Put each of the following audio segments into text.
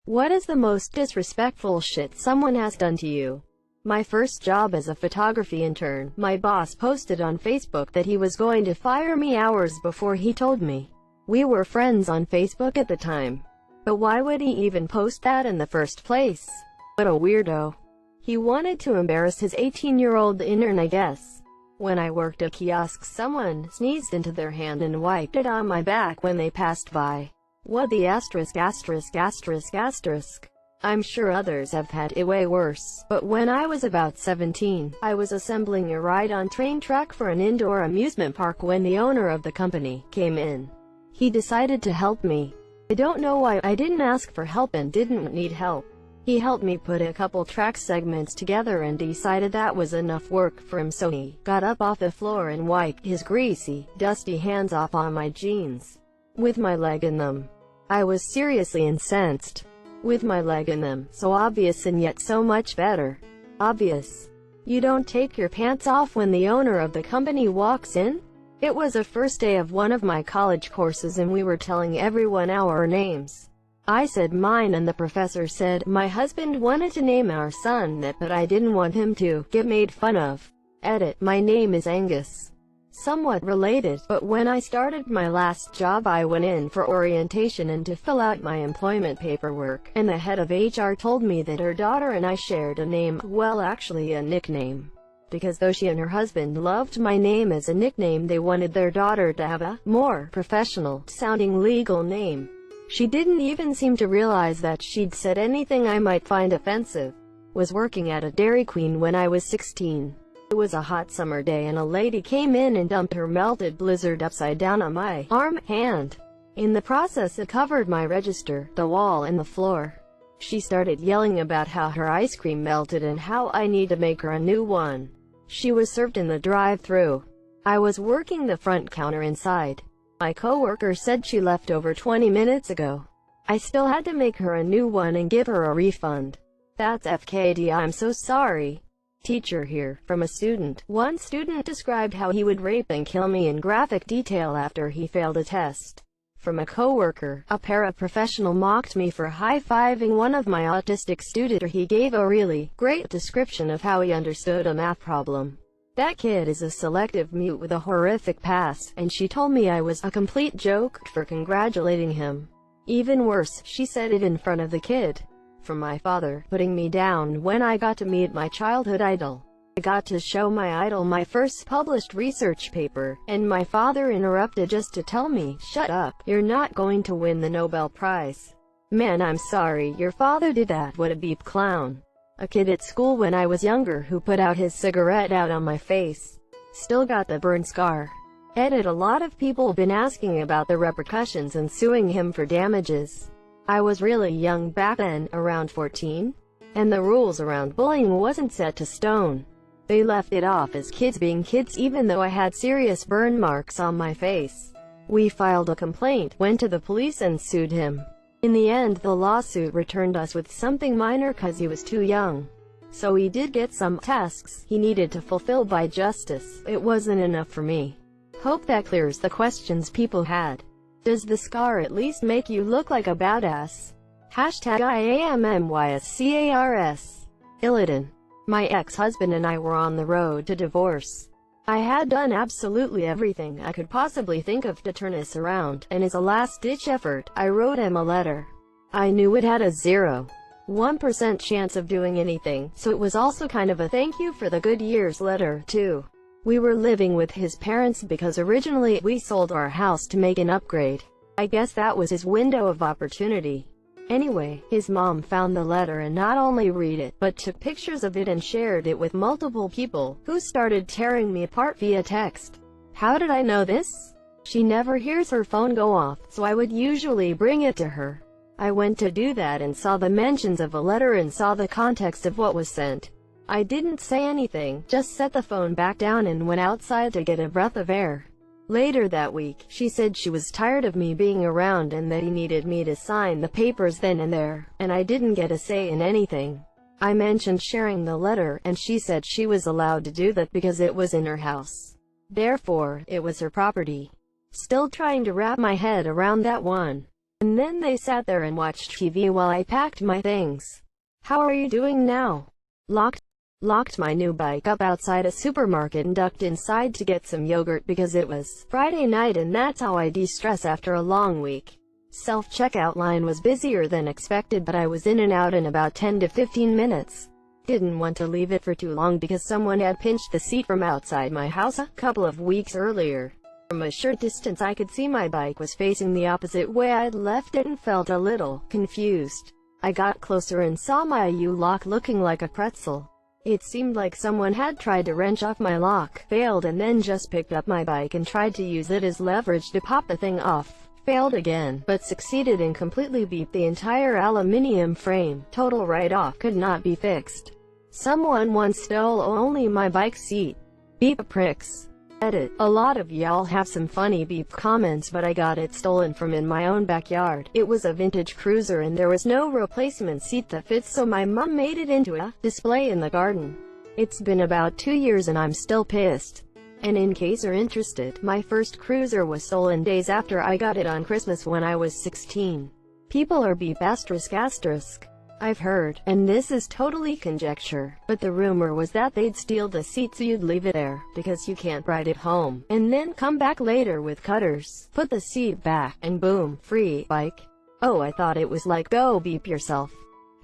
What is the most disrespectful shit someone has done to you? My first job as a photography intern, my boss posted on Facebook that he was going to fire me hours before he told me. We were friends on Facebook at the time. But why would he even post that in the first place? What a weirdo. He wanted to embarrass his 18-year-old intern, I guess. When I worked at kiosks, someone sneezed into their hand and wiped it on my back when they passed by. What the asterisk. I'm sure others have had it way worse, but when I was about 17, I was assembling a ride-on train track for an indoor amusement park when the owner of the company came in. He decided to help me. I don't know why. I didn't ask for help and didn't need help. He helped me put a couple track segments together and decided that was enough work for him, so he got up off the floor and wiped his greasy, dusty hands off on my jeans, with my leg in them. I was seriously incensed. With my leg in them, so obvious and yet so much better. Obvious. You don't take your pants off when the owner of the company walks in? It was a first day of one of my college courses and we were telling everyone our names. I said mine and the professor said, my husband wanted to name our son that, but I didn't want him to get made fun of. Edit, my name is Angus. Somewhat related, but when I started my last job I went in for orientation and to fill out my employment paperwork, and the head of HR told me that her daughter and I shared a name, well actually a nickname. Because though she and her husband loved my name as a nickname, they wanted their daughter to have a more professional-sounding legal name. She didn't even seem to realize that she'd said anything I might find offensive. Was working at a Dairy Queen when I was 16. It was a hot summer day and a lady came in and dumped her melted blizzard upside down on my hand. In the process it covered my register, the wall and the floor. She started yelling about how her ice cream melted and how I need to make her a new one. She was served in the drive-thru. I was working the front counter inside. My coworker said she left over 20 minutes ago. I still had to make her a new one and give her a refund. That's FKD, I'm so sorry. Teacher here, from a student. One student described how he would rape and kill me in graphic detail after he failed a test. From a coworker, a paraprofessional mocked me for high-fiving one of my autistic students. He gave a really great description of how he understood a math problem. That kid is a selective mute with a horrific past, and she told me I was a complete joke for congratulating him. Even worse, she said it in front of the kid. From my father, putting me down when I got to meet my childhood idol. I got to show my idol my first published research paper, and my father interrupted just to tell me, shut up, you're not going to win the Nobel Prize. Man, I'm sorry your father did that, what a beep clown. A kid at school when I was younger who put out his cigarette out on my face. Still got the burn scar. Edit, a lot of people been asking about the repercussions and suing him for damages. I was really young back then, around 14, and the rules around bullying wasn't set to stone. They left it off as kids being kids even though I had serious burn marks on my face. We filed a complaint, went to the police and sued him. In the end the lawsuit returned us with something minor cause he was too young. So he did get some tasks he needed to fulfill by justice. It wasn't enough for me. Hope that clears the questions people had. Does the scar at least make you look like a badass? Hashtag IAMMYSCARS. Illidan. My ex-husband and I were on the road to divorce. I had done absolutely everything I could possibly think of to turn us around, and as a last-ditch effort, I wrote him a letter. I knew it had a 0.1% chance of doing anything, so it was also kind of a thank you for the good years letter, too. We were living with his parents because originally we sold our house to make an upgrade. I guess that was his window of opportunity. Anyway, his mom found the letter and not only read it, but took pictures of it and shared it with multiple people, who started tearing me apart via text. How did I know this? She never hears her phone go off, so I would usually bring it to her. I went to do that and saw the mentions of a letter and saw the context of what was sent. I didn't say anything, just set the phone back down and went outside to get a breath of air. Later that week, she said she was tired of me being around and that he needed me to sign the papers then and there, and I didn't get a say in anything. I mentioned sharing the letter, and she said she was allowed to do that because it was in her house. Therefore, it was her property. Still trying to wrap my head around that one. And then they sat there and watched TV while I packed my things. How are you doing now? Locked my new bike up outside a supermarket and ducked inside to get some yogurt because it was Friday night and that's how I de-stress after a long week. Self-checkout line was busier than expected, but I was in and out in about 10 to 15 minutes. Didn't want to leave it for too long because someone had pinched the seat from outside my house a couple of weeks earlier. From a short distance I could see my bike was facing the opposite way I'd left it and felt a little confused. I got closer and saw my U-lock looking like a pretzel. It seemed like someone had tried to wrench off my lock, failed, and then just picked up my bike and tried to use it as leverage to pop the thing off. Failed again, but succeeded and completely beat the entire aluminium frame. Total write-off, could not be fixed. Someone once stole only my bike seat. Beep pricks. Edit. A lot of y'all have some funny beep comments, but I got it stolen from in my own backyard. It was a vintage cruiser and there was no replacement seat that fits, so my mom made it into a display in the garden. It's been about 2 years and I'm still pissed. And in case you're interested, my first cruiser was stolen days after I got it on Christmas when I was 16. People are beep ***. I've heard, and this is totally conjecture, but the rumor was that they'd steal the seat so you'd leave it there, because you can't ride it home, and then come back later with cutters, put the seat back, and boom, free bike. Oh, I thought it was like go beep yourself. *****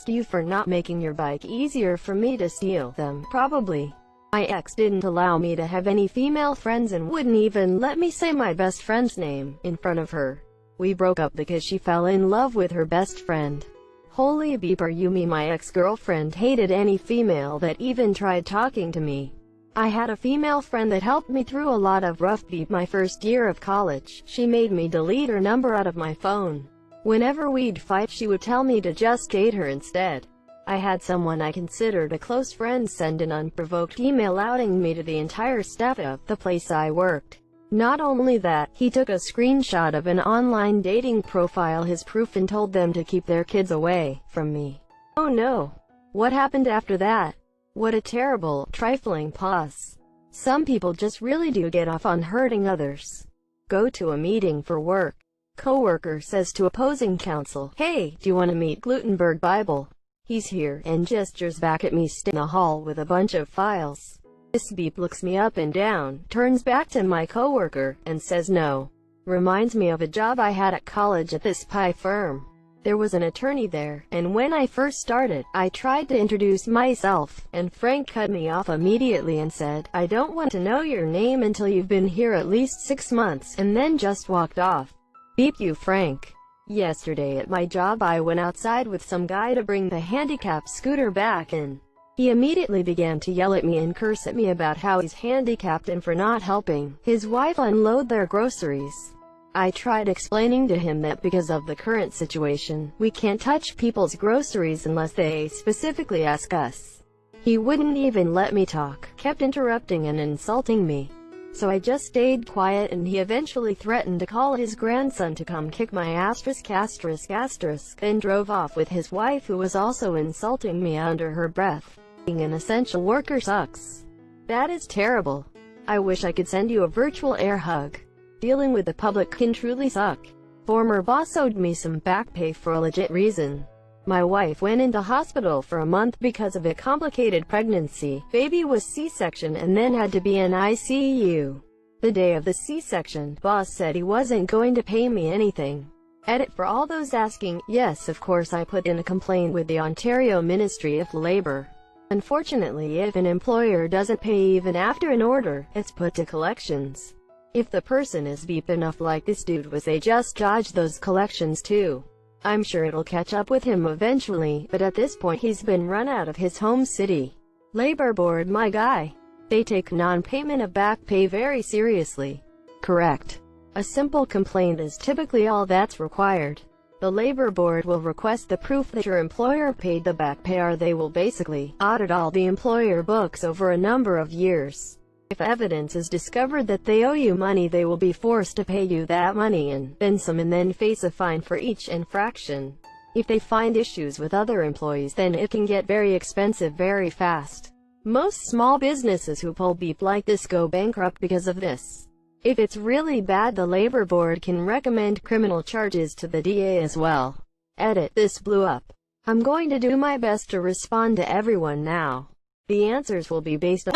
you for not making your bike easier for me to steal them, probably. My ex didn't allow me to have any female friends and wouldn't even let me say my best friend's name in front of her. We broke up because she fell in love with her best friend. Holy beeper, you mean my ex-girlfriend hated any female that even tried talking to me. I had a female friend that helped me through a lot of rough beep my first year of college. She made me delete her number out of my phone. Whenever we'd fight she would tell me to just date her instead. I had someone I considered a close friend send an unprovoked email outing me to the entire staff of the place I worked. Not only that, he took a screenshot of an online dating profile as proof and told them to keep their kids away from me. Oh no. What happened after that? What a terrible, trifling pause. Some people just really do get off on hurting others. Go to a meeting for work. Coworker says to opposing counsel, "Hey, do you want to meet Gutenberg Bible? He's here," and gestures back at me in the hall with a bunch of files. This beep looks me up and down, turns back to my coworker, and says no. Reminds me of a job I had at college at this pie firm. There was an attorney there, and when I first started, I tried to introduce myself, and Frank cut me off immediately and said, "I don't want to know your name until you've been here at least 6 months, and then just walked off. Beep you, Frank. Yesterday at my job I went outside with some guy to bring the handicap scooter back in. He immediately began to yell at me and curse at me about how he's handicapped and for not helping his wife unload their groceries. I tried explaining to him that because of the current situation, we can't touch people's groceries unless they specifically ask us. He wouldn't even let me talk, kept interrupting and insulting me. So I just stayed quiet, and he eventually threatened to call his grandson to come kick my ****, then drove off with his wife, who was also insulting me under her breath. Being an essential worker sucks. That is terrible. I wish I could send you a virtual air hug. Dealing with the public can truly suck. Former boss owed me some back pay for a legit reason. My wife went into hospital for a month because of a complicated pregnancy. Baby was C-section and then had to be in ICU. The day of the C-section, boss said he wasn't going to pay me anything. Edit. For all those asking, yes, of course I put in a complaint with the Ontario Ministry of Labour. Unfortunately, if an employer doesn't pay even after an order, it's put to collections. If the person is beep enough like this dude was, they just dodge those collections too. I'm sure it'll catch up with him eventually, but at this point he's been run out of his home city. Labor board, my guy. They take non-payment of back pay very seriously. Correct. A simple complaint is typically all that's required. The labor board will request the proof that your employer paid the back pay, or they will basically audit all the employer books over a number of years. If evidence is discovered that they owe you money, they will be forced to pay you that money and then some, and then face a fine for each infraction. If they find issues with other employees, then it can get very expensive very fast. Most small businesses who pull beep like this go bankrupt because of this. If it's really bad, the labor board can recommend criminal charges to the DA as well. Edit. This blew up. I'm going to do my best to respond to everyone now. The answers will be based on